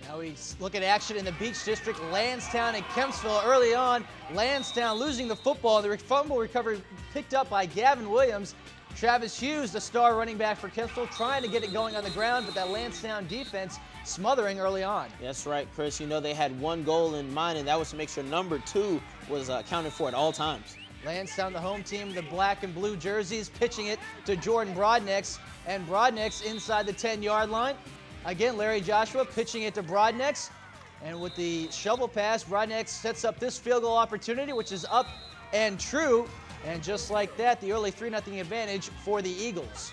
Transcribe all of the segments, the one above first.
Now we look at action in the Beach District. Landstown and Kempsville early on. Landstown losing the football. The fumble recovery picked up by Gavin Williams. Travis Hughes, the star running back for Kempsville, trying to get it going on the ground, but that Landstown defense smothering early on. That's right, Chris. You know, they had one goal in mind, and that was to make sure number 2 was accounted for at all times. Landstown, the home team, the black and blue jerseys, pitching it to Jordan Broadnex, and Broadnex inside the 10-yard line. Again, Larry Joshua pitching it to Broadnex, and with the shovel pass, Broadnex sets up this field goal opportunity, which is up and true, and just like that, the early 3-0 advantage for the Eagles.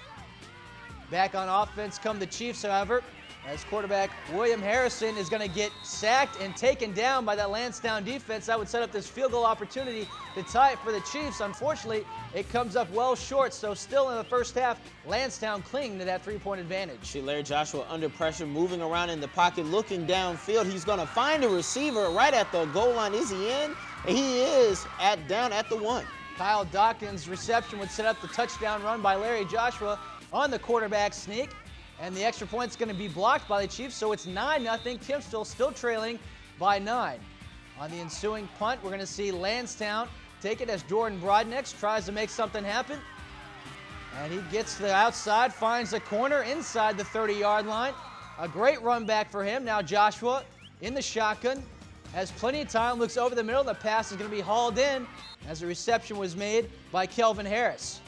Back on offense come the Chiefs, however, as quarterback William Harrison is going to get sacked and taken down by that Landstown defense. That would set up this field goal opportunity to tie it for the Chiefs. Unfortunately, it comes up well short, so still in the first half, Landstown clinging to that 3-point advantage. See Larry Joshua under pressure, moving around in the pocket, looking downfield. He's going to find a receiver right at the goal line. Is he in? He is down at the 1. Kyle Dawkins' reception would set up the touchdown run by Larry Joshua on the quarterback sneak. And the extra point's going to be blocked by the Chiefs, so it's 9-0. Kempsville still trailing by 9. On the ensuing punt, we're going to see Landstown take it as Jordan Broadnex tries to make something happen. And he gets to the outside, finds the corner inside the 30-yard line. A great run back for him. Now Joshua in the shotgun, has plenty of time, looks over the middle. The pass is going to be hauled in as the reception was made by Kelvin Harris.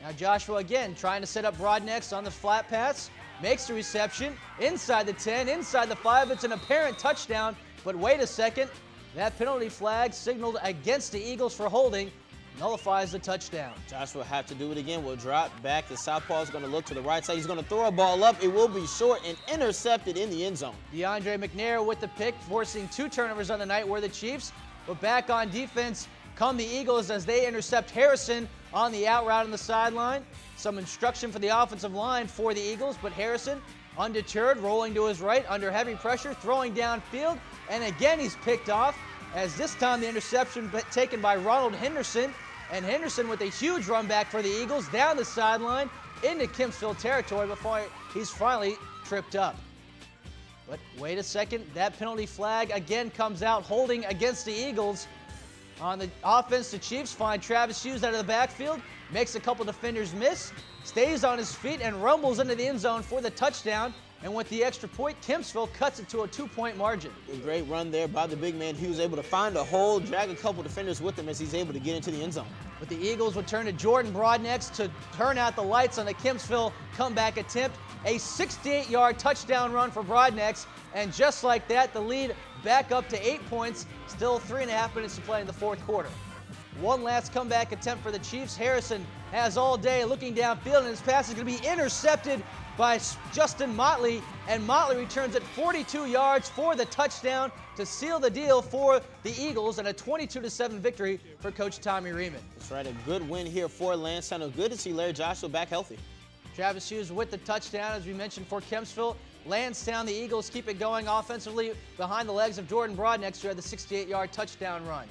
Now Joshua again trying to set up Broadnex on the flat pass. Makes the reception inside the 10, inside the 5. It's an apparent touchdown, but wait a second. That penalty flag signaled against the Eagles for holding nullifies the touchdown. Joshua have to do it again. Will drop back. The southpaw is going to look to the right side. He's going to throw a ball up. It will be short and intercepted in the end zone. DeAndre McNair with the pick, forcing 2 turnovers on the night were the Chiefs. But back on defense come the Eagles as they intercept Harrison on the out route on the sideline. Some instruction for the offensive line for the Eagles, but Harrison, undeterred, rolling to his right under heavy pressure, throwing downfield, and again he's picked off, as this time the interception taken by Ronald Henderson, and Henderson with a huge run back for the Eagles down the sideline into Kempsville territory before he's finally tripped up. But wait a second, that penalty flag again comes out, holding against the Eagles. On the offense, the Chiefs find Travis Hughes out of the backfield, makes a couple defenders miss, stays on his feet, and rumbles into the end zone for the touchdown. And with the extra point, Kempsville cuts it to a 2-point margin. A great run there by the big man. He was able to find a hole, drag a couple defenders with him as he's able to get into the end zone. But the Eagles would turn to Jordan Broadnex to turn out the lights on the Kempsville comeback attempt. A 68-yard touchdown run for Broadnex, and just like that, the lead back up to 8 points. Still 3.5 minutes to play in the fourth quarter. One last comeback attempt for the Chiefs. Harrison has all day looking downfield, and his pass is going to be intercepted by Justin Motley, and Motley returns it 42 yards for the touchdown to seal the deal for the Eagles, and a 22-7 victory for Coach Tommy Riemann. That's right, a good win here for Landstown. It's good to see Larry Joshua back healthy. Travis Hughes with the touchdown, as we mentioned, for Kempsville. Landstown, the Eagles keep it going offensively behind the legs of Jordan Broadnex, who had the 68-yard touchdown run.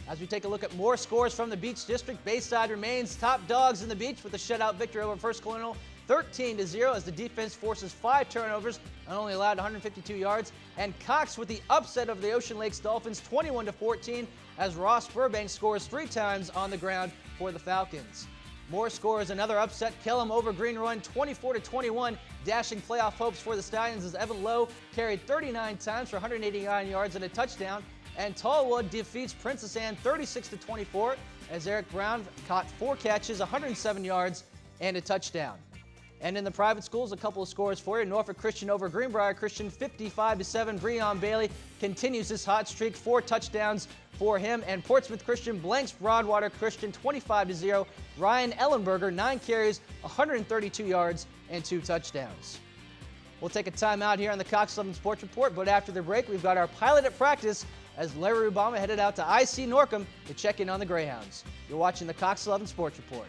As we take a look at more scores from the Beach District, Bayside remains top dogs in the Beach with a shutout victory over First Colonial, 13-0, as the defense forces 5 turnovers and only allowed 152 yards. And Cox with the upset of the Ocean Lakes Dolphins, 21-14, as Ross Burbank scores 3 times on the ground for the Falcons. More scores, another upset. Kellum over Green Run, 24-21, dashing playoff hopes for the Stallions as Evan Lowe carried 39 times for 189 yards and a touchdown. And Tallwood defeats Princess Anne 36-24 as Eric Brown caught 4 catches, 107 yards, and a touchdown. And in the private schools, a couple of scores for you. Norfolk Christian over Greenbrier Christian, 55-7. Breon Bailey continues his hot streak, 4 touchdowns for him. And Portsmouth Christian blanks Broadwater Christian, 25-0. Ryan Ellenberger, 9 carries, 132 yards, and 2 touchdowns. We'll take a timeout here on the Cox 11 Sports Report, but after the break, we've got our pilot at practice as Larry Rubama headed out to IC Norcom to check in on the Greyhounds. You're watching the Cox 11 Sports Report.